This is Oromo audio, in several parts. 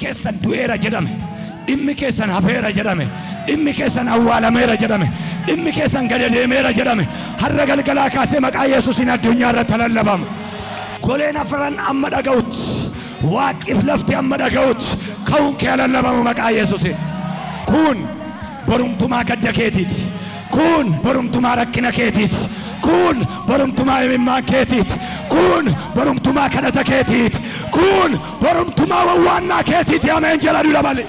keessan du'eera jedhame dhimmi keessan hafeera jedhame dhimmi keessan awwaalameera jedhame dhimmi keessan gad deemeera jedhame har'a galgalaa kaasee maqaa Yesuusiin addunyaa irratti lallabama. Goleen afran amma dhaga'utti waaqif lafti amma dhaga'utti ka'uun kee lallabamu maqaa Yesuusiin. Kun borumtumaa gadda keetiiti. Kun borumtumaa rakkina keetiiti. Kun borumtumaa imimmaan keetiiti. Kun borumtumaa kadhata keetiiti. Kun borumtumaa wawwaannaa keetiiti. Ameen jedhaa dabali.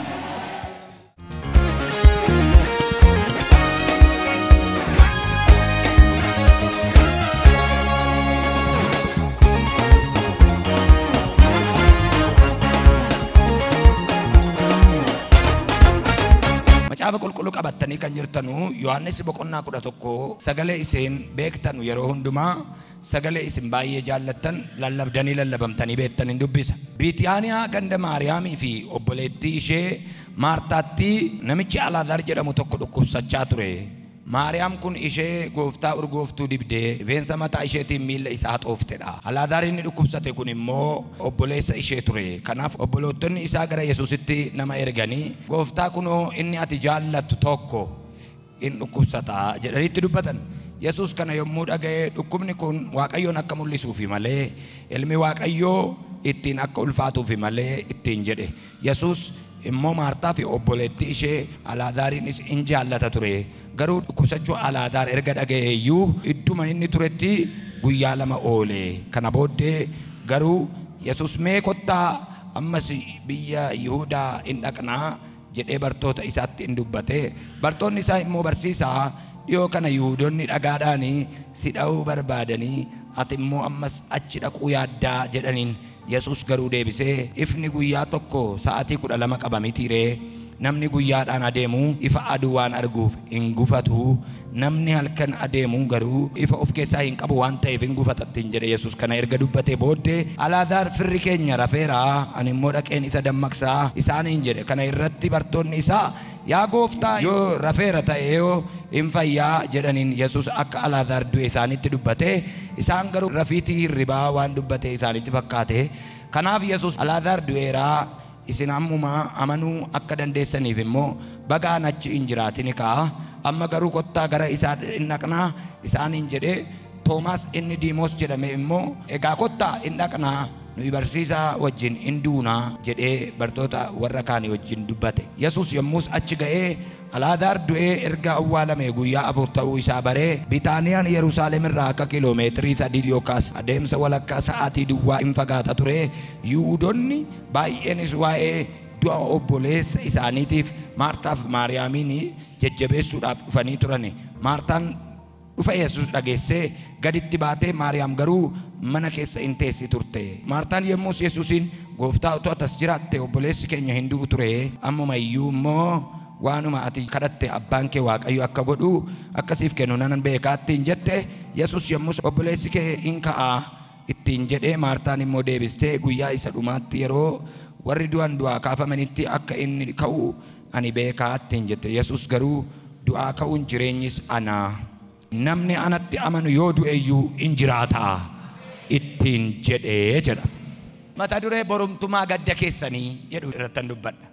Macaafa qulqulluu qabattanii kan jirtanu Yohaannis boqonnaa 11 sagalee isin beektanu yeroo hundumaa sagalee isin baay'ee jaallattan lallabdanii lallabamtanii beektan hin dubbisa. Biitaaniyaa ganda Maariyaamii fi obboleettii ishee Maartaatti namichi Alaazaar jedhamu tokko dhukkubsachaa ture. Maariyaam kun ishee gooftaa urgooftuu dibdee rifeensa mataa isheetiin miilla isaa xooftedha. Alaazaar inni dhukkubsate kun immoo obboleessa ishee ture. Kanaaf obbolootonni isaa gara Yesuusitti nama erganii gooftaa kunoo inni ati jaallattu tokko in dhukkubsata jedhaniitti dubbatan. Yesuus kana yommuu dhaga'e dhukkubni kun Waaqayyoon akka mul'isuufi malee ilmi Waaqayyoo ittiin akka ulfaatuufi malee ittiin jedhe. Yesuus immoo Maartaa fi obboleettii ishee Alaazaarin in jaallata ture. Garuu dhukkubsachuu Alaazaar erga dhaga'eeyyuu idduma inni turetti guyyaa 2 oole. Kana booddee garuu Yesuus mee kottaa ammas biyya Yihuudaa in dhaqnaa jedhee bartoota isaatti in dubbate. Bartoonni isaa immoo barsiisaa dhiyoo kana Yihuudoonni dhagaadhaan si dha'uu barbaadanii ati immoo ammas achi dhaquu yaaddaa jedhaniin. Yesuus garuu deebisee ifni guyyaa tokko sa'aatii 12 qaba mitiiree namni guyyaadhaan adeemu ifa aduu waan arguuf hin gufatu namni halkan adeemu garuu ifa of keessaa hin qabu waan ta'eef hin gufatatti jedhe Yesuus kana erga dubbatee booddee Alaazaar firri keenya rafeera ani immoo dhaqeen isa dammaqsaa isaaniin jedhe. Kana irratti bartoonni isaa yaa gooftaa yoo rafeera ta'e yoo hin fayyaa jedhaniin Yesuus akka Alaazaar du'e isaanitti dubbate isaan garuu rafiitii hirribaa waan dubbate isaanitti fakkaate. Kanaaf Yesuus Alaazaar du'eera isin ammuma amanuu akka dandeessaniif immoo bagaan achi hin jiraatini ka'a amma garuu kottaa gara isaa hin dhaqnaa isaaniin jedhe. Toomaas inni Diimoos jedhame immoo egaa kottaa hin dhaqnaa nuyi barsiisaa wajjin hin duunaa jedhee bartoota warra kaanii wajjin dubbate. Yesuus yommus achi ga'ee Alaazaar du'ee erga awwaalame guyyaa 4 ta'uu isaa baree Biitaaniyaan Yerusaalem irraa akka kiiloomeetirii 3 yookaas adeemsa walakkaa sa'aatii duwwaa hin fagaata ture. Yihuudoonni baay'eenis waa'ee du'a obboleessa isaaniitiif Maartaa fi Maariyaamiin jajjabeessuudhaaf dhufanii turan. Maartaan dhufa Yesuus dhageessee gaditti baatee Maariyaam garuu mana keessa in teessi turte. Maartaan yommus Yesuusiin gooftaa utuu atas jiraatte obboleessi keenya hin du'u ture ammuma iyyuu immoo waanuma ati kadhatte abbaan kee Waaqayyo akka godhu akkasiif kennu nan beekaa ittiin jette. Yesuus yommus obboleessi kee in ka'a ittiin jedhee Maartaan immoo deebistee guyyaa isa dhumaatti yeroo warri du'an du'aa kaafamanitti akka inni ka'u ani beekaa ittiin jette. Yesuus garuu du'aa ka'uun jireenyis ana namni anatti amanu yoo du'eeyyuu in jiraata ittiin jedhee jedha. Mata duree borumtumaa gadda keessanii jedhu irratti dubbadha.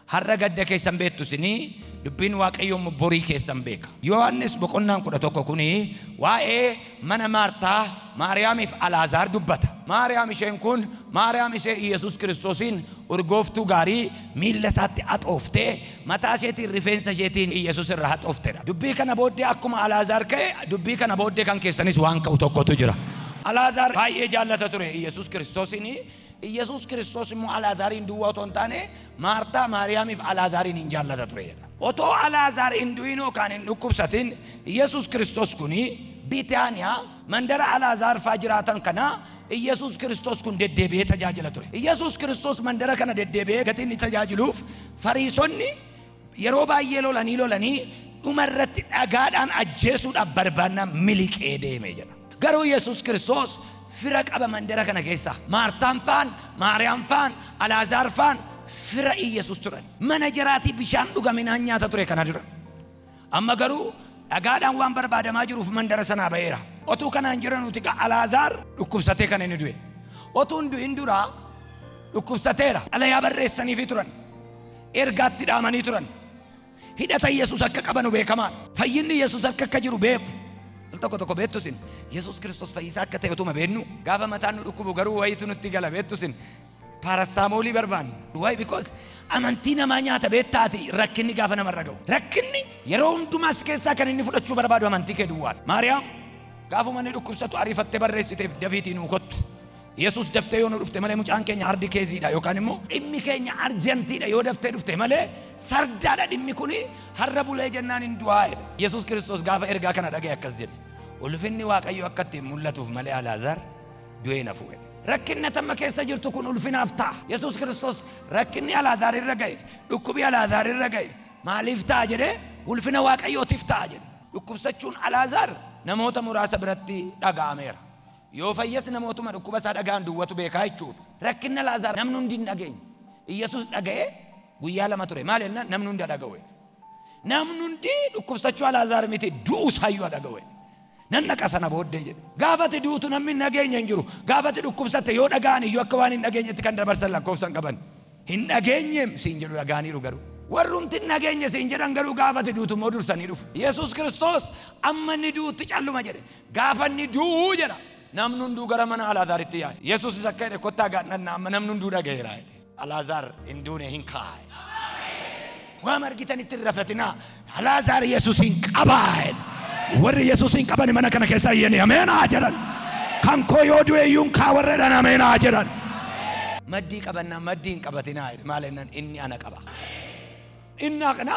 Har'a gadda keessan beektu isinii dubbiin Waaqayyoon borii keessan beeka. Yohaannis boqonnaan 11 kuni waa'ee mana Maartaa Maariyaamiif Alaazaar dubbata. Maariyaam isheen kun Maariyaam ishee Yesuus Kiristoosiin urgooftuu gaarii miilla isaatti haxooftee mataa isheetiin rifeensa isheetiin Yesuus irraa haxooftedha. Dubbii kana booddee akkuma Alaazaar ka'e dubbii kana booddee kan keessanis waan ka'u tokkotu jira. Alaazaar baay'ee jaallata ture Yesuus Kiristoosiin. Yesuus Kiristoos immoo Alaazaarin duwwaa otoo hin taane Maartaa Maariyaamiif Alaazaarin hin jaallata ture. Otoo Alaazaar hin du'in yookaan hin dhukkubsatin Yesuus Kiristoos kuni Biitaaniyaa mandara Alaazaar faa jiraatan kana Yesuus Kiristoos kun deddeebi'ee tajaajila ture. Yesuus Kiristoos mandara kana deddeebi'ee gatiin inni tajaajiluuf Fariisonni yeroo baay'ee lolanii dhumarratti dhagaadhaan ajjeesuudhaaf barbaannaan miliqee deemee jedha. Garuu Yesuus Kiristoos fira qaba mandara kana keessa. Maartaan faan, Maariyaam faan, Alaazaar faan fira Yesuus turan. Mana jiraatii bishaan dhugaminaan nyaata ture kana dura. Amma garuu dhagaadhaan waan barbaadamaa jiruuf mandara sanaa ba'eera. Otuu kanaan jiranuuti Alaazaar dhukkubsatee kan inni du'e. Otuu hin du'in dura dhukkubsateera dhalayaa barreessanii fi turan ergaatti dhaamanii turan hidhata Yesuus akka qabanu beekamaan fayyinni Yesuus akka jiru beeku tokko beektusin Yesuus Kiristoos fayyisaa akka ta'e utuma beennu gaafa mataan nu dhukkubu garuu wayitu nutti gala beektusin parastamoolii barbaan why because amantii namaa nyaata beektaati rakkinni gaafa namarra ga'u rakkinni yeroo hundumaas keessaa kan inni fudhachuu barbaadu amantii kee duwwaan Maariyaam gaafuma inni dhukkubsatu ariifattee barreessiteef dafiitii nuu kottu Yesuus daftee yoo nu dhufte malee mucaan keenya hardi keessiidha yookaan immoo dhimmi keenya arjantiidha yoo daftee dhufte malee sardaadha dhimmi kuni harra bulee jennaan hin du'aa'edha Yesuus Kiristoos gaafa ergaa kana dhaga'e akkas jedhe ulfinni Waaqayyo akka itti mul'atuuf malee Alaazaar du'ee na fuudhe rakkinna tamma keessa jirtu kun ulfinaaf ta'a Yesuus Kiristoos rakkinni Alaazaar irra ga'e dhukkubi Alaazaar irra ga'e maaliif ta'a jedhee ulfina Waaqayyootiif ta'a jedhe dhukkubsachuun Alaazaar namoota muraasa biratti dhaga'ameera yoo fayyas namootuma dhukkuba isaa dhagaan duwwatu beekaa jechuudha rakkinna Alaazaar namni hundi hin dhageenye Yesuus dhaga'ee guyyaa lama ture maal jennaan namni hundi dhaga'e namni hundi dhukkubsachuu Alaazaar miti du'uu isaayyuu dhaga'e nan naqa sana booddee jedhe gaafati duutu namni hin dhageenye hin jiru gaafati dhukkubsate yoo dhagaan iyyuu akka waan hin dhageenyetti kan dabarsan lakkoofsan qaban hin dhageenyeem siin jedhu dhagaaniiru garuu warrumti hin dhageenye siin jedhan garuu gaafati duutu immoo dursanii dhufu Yesuus Kiristoos amma inni duutti calluma jedhe gaafa inni du'uu jedha namni hunduu gara mana Alaazaaritti yaa'e Yesuus isa akka jedhe kottaa gaadhanna amma namni hunduu dhaga'eera jedhe Alaazaar hin duune hin kaa'e waan argitanitti hin rafatinaa Alaazaar Yesuusin qabaa jedhe warri Yesuusin qaban mana kana keessa iyyanii ameenaa jedhan kan koo yoo du'e iyyuun kaa warreedhaan ameenaa jedhan maddii qabannaa maddii hin qabatinaa jedhe maal jennaan inni ana qaba inni kana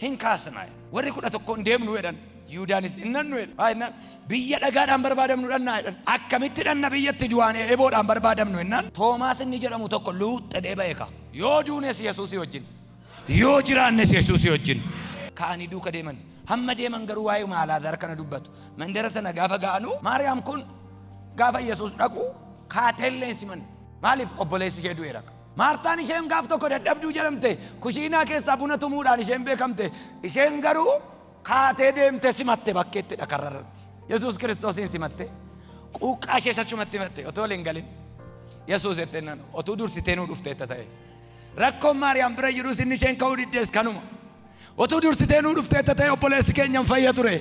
hin kaasnaa warri 11 hin deemnu jedhan Yuudaanis innannu jedhan biyya dhagaadhaan barbaadamnu dhannaa jedhan akkamitti dhanna biyyatti du'aanee eeboodhaan barbaadamnu jennaan Toomaas inni jedhamu tokko luuxxee beeka yoo duunes Yesuusii wajjin yoo jiraannes Yesuusii wajjin kaanii duuka deeman hamma deeman garuu waa'ee Alaazaar kana dubbatu mandara sana gaafa ga'anu Maariyaam kun gaafa Yesuus dhaqu kaateelleen siman maaliif obboleessi ishee du'eera Maartaan isheen gaaf tokko dadhabduu jedhamte kushiinaa keessaa buna tumuudhaan isheen beekamte isheen garuu kaatee deemte simatte bakkeetti dhakarrarratti Yesuus Kiristoosin simatte quuqqaa ishee sachumatti himatte otoo hin galin Yesuus jettennan otuu dursitee nuu dhufteetta ta'e rakkoon Maariyaam bira jirus inni isheen ka'uu diddees kanuma otuu dursitee nuu dhufteetta ta'e obboleessi keenyan fayya ture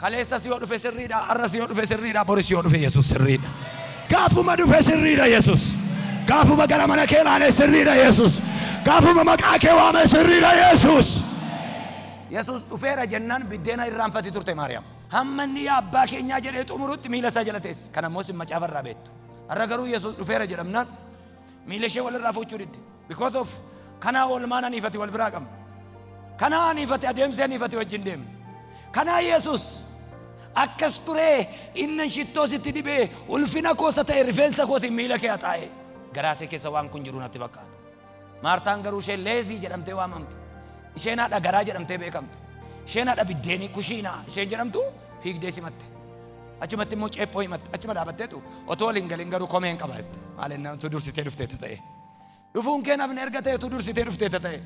kaleessas yoo dhufe sirriidha arras yoo dhufe sirriidha boris yoo dhufe Yesuus sirriidha gaafuma dhufe sirriidha Yesuus gaafuma gara mana kee laalee sirriidha Yesuus gaafuma maqaa kee waame sirriidha Yesuus Yesuus dhufeera jennaan biddeena irraanfati turte Maariyaam hamma inni abbaa keenyaa jedhee xumurutti miila isaa jala teesse kana immoo sin macaafarraa beektu har'a garuu Yesuus dhufeera jedhamnaan miila ishee walirraa fuuchuu didde because of kanaa oolmaan aniifati wal biraa qabna kanaa aniifati adeemsee aniifati wajjin deemne kanaa Yesuus akkas turee inni shittoo sitti dibee ulfina koosa ta'e rifeensa kootiin miila kee haxaa'e garaasee keessa waan kun jiru natti fakkaata Maartaan garuu ishee leezii jedhamtee waamamtu isheen haadha garaa jedhamtee beekamtu isheen haadha biddeenii kushiinaa isheen jedhamtu fiigdee simatte achumatti immoo ceephoo himatte achuma dhaabatteetu otoo waliin galin garuu komeen qaba jette maal jennaan utuu dursitee dhufteetta ta'e dhufuun kee namni erga ta'e utuu dursitee dhufteetta ta'e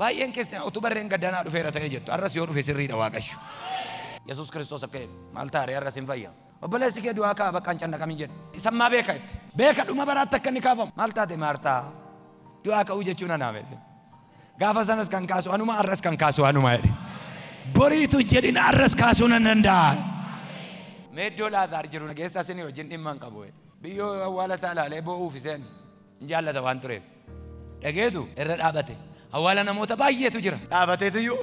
baay'een keessan utuu barreen gaddanaa dhufeera ta'e jettu arras yoo dhufe sirriidha Waaqayyo Yesuus Kiristoos akka jedhe maal taaree arras hin fayya obboleessi kee du'aa kaa bakka hin cannaqamin jedhe isammaa beeka jette beeka dhuma baraatti akka inni kaafamu maal taate Maartaa du'aa ka'uu jechuun anaa jedhe gaafa sanas kan kaasu anuma arras kan kaasu anuma jedhe boriitu jedhin arras kaasuu nan danda'a meeddoo Alaazaar jiru nageessa isin wajjin dhimma hin qabu biyyoo awwaala isaa ilaalee boo'uuf iseen hin jaallata waan tureef dhageetu irra dhaabate awwaala namoota baay'eetu jira dhaabateetu iyyuu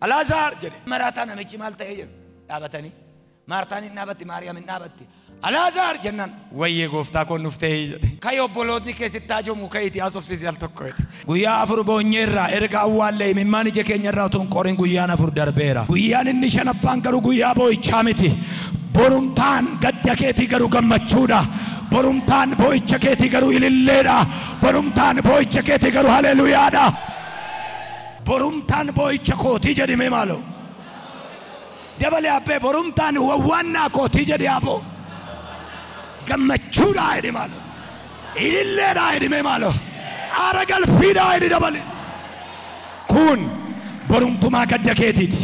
Alaazaar jedhe maraataa namichi maal ta'ee jedhu dhaabatanii Maartaan hin dhaabatti Maariyaam hin dhaabatti Alaazaar jennaan wayyee gooftaa koon nuftee jedhe kayi obbolootni keessatti haajomu kayitii haasofsiisi al tokko jedhe guyyaa 4 boonyeerraa erga awwaallee imimmaan ija keenyarraa utuu hin qorin guyyaan 4 darbeera guyyaan inni 5ffaan garuu guyyaa boo'ichaa miti borumtaan gadda keetii garuu gammachuudha borumtaan boo'icha keetii garuu ililleedha borumtaan boo'icha keetii garuu haleluuyaadha borumtaan boo'icha kootii jedhime maaloo dabalee abbee borumtaan wawwaannaa kootii jedhe aboo gammachuudha jedhe maaloo ililleedha jedhime maaloo aara galfiidha jedhe dabale kun borumtumaa gadda keetiiti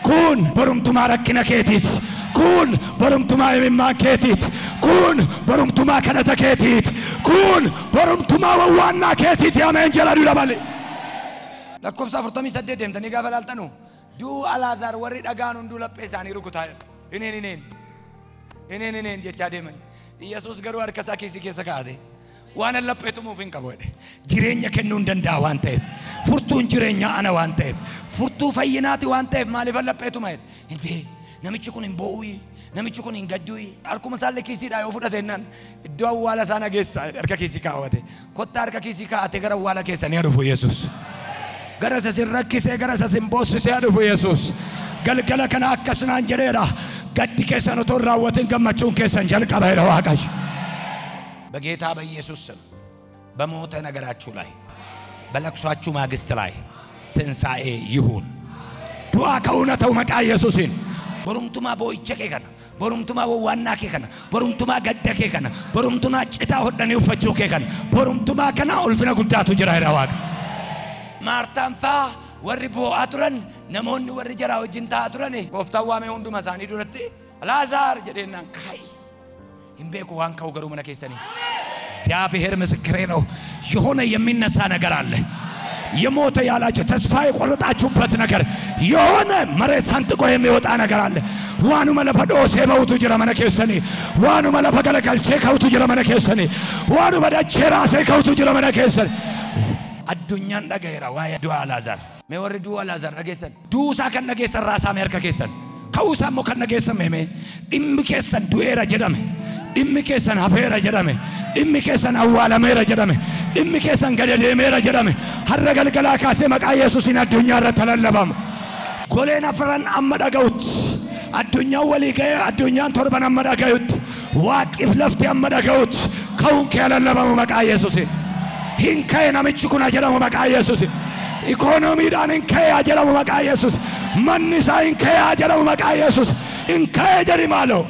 kun borumtumaa rakkina keetiiti kun borumtumaa imimmaan keetiiti kun borumtumaa kadhata keetiiti kun borumtumaa waanna keetiiti ameen jedhadhu dabale lakkoofsa 48 deemtanii gaafa laaltanu duu Alaazar warri dhagaan hunduu laphee isaanii rukutaa ineen jechaa deeman Yesuus garuu harka isaa keessa kaa'ate waan lapheetumuuf hin qabu jireenya kennuu hin danda'a waan ta'eef furtuun jireenyaa ana waan ta'eef furtuu fayyinaati waan ta'eef maaliif lapheetuma hin namichi kun hin boo'u namichi kun hin gaddu harkuma isaallee kiisiidhaa yoo fudhateennan iddoo awwaala isaa nageessa harka kiisii kaawwate kottaa harka kiisii kaa'ate gara awwaala keessanii dhufu Yesuus gara sasin rakkisee gara sasin boossisee dhufu Yesuus galgala kana akkasumaan jedheera gaddi keessan otoo raawwatin gammachuun keessan jalqabeera Waaqayyo በጌታ በኢየሱስ ስም በሞተ ነገራችሁ ላይ በለቅሷችሁ ማግስት ላይ ትንሣኤ ይሁን ዱዓ ከእውነተው መቃ ኢየሱስን ቦሩምቱማ ቦይቸኬ ከና ቦሩምቱማ ወዋና ከና ቦሩምቱማ ገደኬ ከና ቦሩምቱማ ጭታ ሆደኔ ውፈቹ ከና ቦሩምቱማ ከና ኡልፍነ ጉዳቱ ጅራ ይራዋቅ ማርታንፋ ወሪ ቦአቱረን ነሞን ወሪ ጀራ ወጅንታ አቱረን ጎፍታዋሜ ሁንዱ መሳኒ ዱረቲ አላዛር ጀዴናን ካይ ኢምቤኩ ዋንካው ገሩ መነ ከሰኒ እግዚአብሔር ምስክሬ ነው የሆነ የሚነሳ ነገር አለ የሞተ ያላችሁ ተስፋ የቆረጣችሁበት ነገር የሆነ መሬት ሰንጥቆ የሚወጣ ነገር አለ ዋኑ መለፈዶ ሴበውቱ ጅራ መነ ከሰኒ ዋኑ መለፈገለከል ቼካውቱ ጅራ መነ ከሰኒ ዋኑ በዳቸራ ሴካውቱ ጅራ መነ ከሰኒ አዱኛን ነገራ ዋይ ዱዓ አላዛር ሜወር ዱዓ አላዛር ነገሰን ዱሳ ከነገሰን ራሳ ሜርከ ከሰን ከውሳሞ ከነገሰን ሜሜ ዲምከሰን ዱኤራ ጀዳሜ ዲምከሰን አፌራ ጀዳሜ ዲምከሰን አዋላ ሜራ ጀዳሜ ዲምከሰን ገደደ ሜራ ጀዳሜ ሀረገልገላ ካሴ መቃ ኢየሱስን አዱኛ ረተለለባም ጎሌና ፍራን አመዳጋውት አዱኛው ወሊገ አዱኛን ቶርባን አመዳጋውት ዋቂፍ ለፍት አመዳጋውት ከውን ከለለባም መቃ ኢየሱስን hinkae namichi kun ajalamu maqaa Yesuus ikonomiidhaan hinkae ajalamu maqaa Yesuus manni isaa hinkae ajalamu maqaa Yesuus hinkae jedhi maaloo